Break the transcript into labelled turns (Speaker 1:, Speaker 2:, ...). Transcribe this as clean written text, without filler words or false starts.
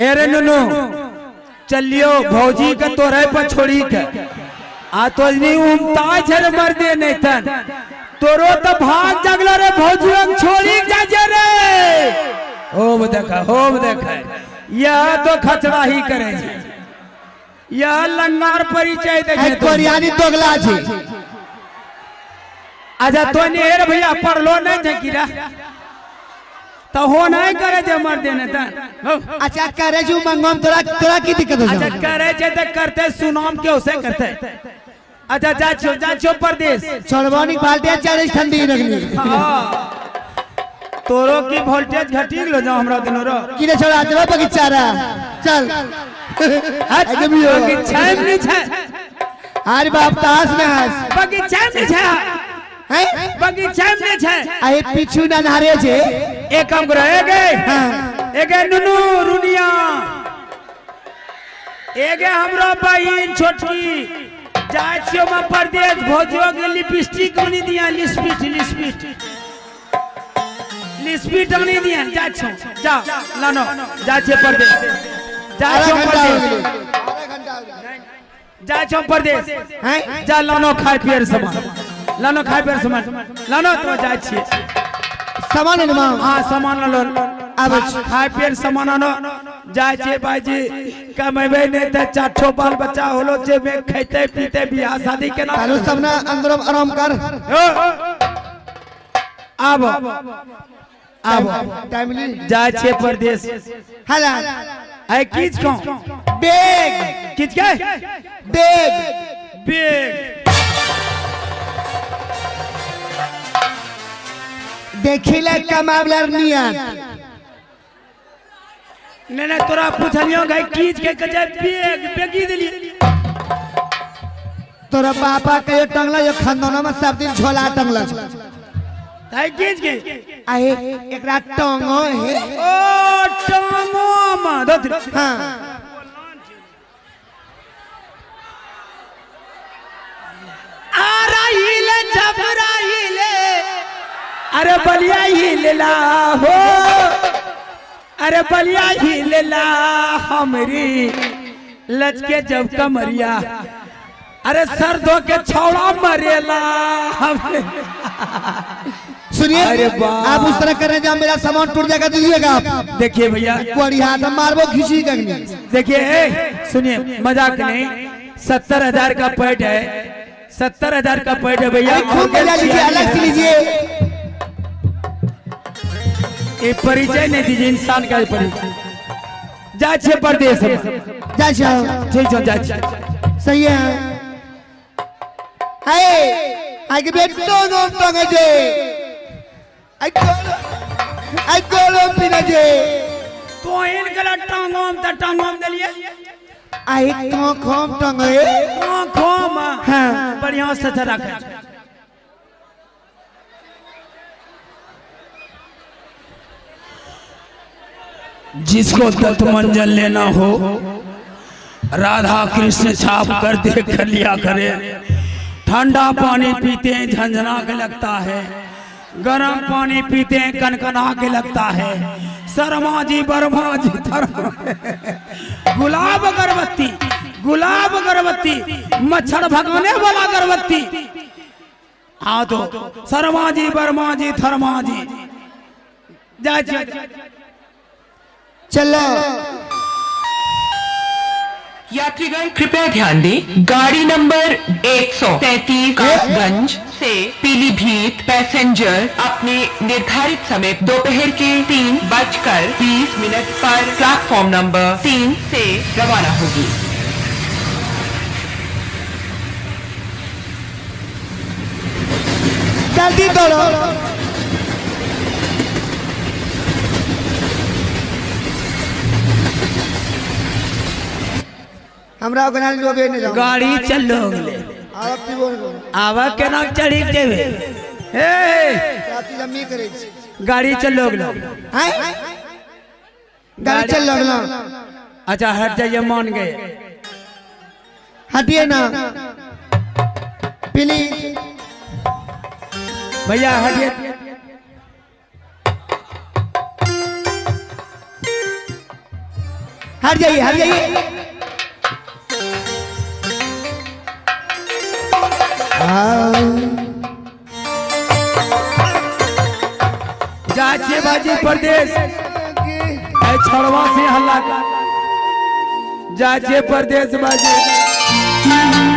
Speaker 1: अरे नुनु चलियो भौजी का तोरे पर छोड़ी के आ तो उमताज है मर दे नहीं तन तोरो तो भाग जगलो रे भौजी हम छोड़ी जा रे होम देखा यह तो खचड़ा ही करे छे यह लंगार परिचय देखे
Speaker 2: कोरियानी दोगला छी
Speaker 1: अच्छा तो ने रे भैया पढ़लो नहीं थे कीरा तो हो नहीं करे जे मर देने तन
Speaker 2: अच्छा करे जो मंगम तोरा की दिक्कत हो
Speaker 1: अच्छा करे जे तो करते सुनाम क्यों से करते अच्छा जा परदेश
Speaker 2: छोड़वानी बाल्टिया चारे ठंडी रखनी
Speaker 1: तोरो की वोल्टेज घटी गेलो जा हमरा दिनो रो
Speaker 2: किने छोड़ा देबा बगीचा रा चल
Speaker 1: बगीचा में नहीं छे
Speaker 2: अरे बाप तास में हंस
Speaker 1: बगीचा में छे हैं बगीचा में नहीं छे
Speaker 2: आए पीछू ना नारे छे
Speaker 1: एक काम करो एक नुनु रुनिया एक हमरा बहिन छोटकी जाय छियो म परदेश भोजियो के लिपस्टिक ओनी दिया लिपस्टिक ओनी दिया जा छो जा लानो जा छे परदेश जा छो परदेश जा छो परदेश हैं जा लानो खाय पियर सामान लानो खाय पियर सामान लानो तो जा छिए
Speaker 2: सामान है मां
Speaker 1: हां सामान लो अब खाय पियर सामान आनो जाय छे बाजी कमेबे ने त चाठो बाल बच्चा होलो जे में खैते पीते बियाह शादी के ना
Speaker 2: हेलो सब ना अंदर आराम कर
Speaker 1: अब
Speaker 2: टाइमली
Speaker 1: जाय छे परदेश
Speaker 2: हला
Speaker 1: आई किछ को
Speaker 2: बेग
Speaker 1: किछ के बेग
Speaker 2: देखिले कमावलर नियत
Speaker 1: ने तोरा पूछलियो गई कीज के कजे बेगी दिली
Speaker 2: तोरा पापा के टंगला जो खानदान में सब दिन झोला टंगला
Speaker 1: ताई कीज के
Speaker 2: आए एकरा टंगो है
Speaker 1: ओ टंगो मा दत
Speaker 2: हां
Speaker 1: आराइले जबराइले अरे बलिया हिलला हो अरे बलिया हिलला हमरी लचके जब कमरिया अरे सर धो के छौड़ा मरेला
Speaker 2: सुनिए आप उस तरह कर रहे हैं मेरा सामान टूट जाएगा दीजिएगा आप
Speaker 1: देखिए भैया
Speaker 2: कोड़ी हाथ हम मारबो खींची करनी
Speaker 1: देखिए सुनिए मजाक नहीं 70,000 का पैड है 70,000 का पैड है भैया
Speaker 2: अलग से लीजिए
Speaker 1: ये परिचय नहीं दीजिए इंसान का परिचय जा छे परदेश
Speaker 2: जा
Speaker 1: ठीक है जा
Speaker 2: सही है आगे बेटो टंगे जे आई गोलो पिना जे
Speaker 1: तो इन गला टांगोम दलिए
Speaker 2: आई खोम टंगे
Speaker 1: खोम
Speaker 2: हां
Speaker 1: बढ़िया से रख जिसको दत्त मंजन लेना हो राधा कृष्ण छाप कर देख कर लिया करे ठंडा पानी पीते हैं झंझना के लगता है गर्म पानी पीते हैं कनकना के लगता है शर्मा जी वर्मा जी गुलाब अगरबत्ती मच्छर भगाने वाला अगरबत्ती हाँ तो शर्मा जी वर्मा जी थर्मा जी जा
Speaker 2: चलो
Speaker 3: यात्रीगण कृपया ध्यान दें गाड़ी नंबर 133 कासगंज से पीलीभीत पैसेंजर अपने निर्धारित समय दोपहर के 3:20 पर प्लेटफॉर्म नंबर 3 से रवाना होगी।
Speaker 2: जल्दी करो हमरा गना लोबे ने जाओ
Speaker 1: गाड़ी चलो
Speaker 2: आवा पीबो
Speaker 1: आवा केना चढ़ी जेबे हे
Speaker 2: साथी जमी करे
Speaker 1: गाड़ी चलो
Speaker 2: हैं गाड़ी चल लगला
Speaker 1: अच्छा हट जाइए मान गए
Speaker 2: हटिए ना प्लीज
Speaker 1: भैया हटिए
Speaker 2: हट जाइए हट जाइए।
Speaker 1: जाचे बाजी परदेश छड़वा से हल्ला जाचे परदेश बाजी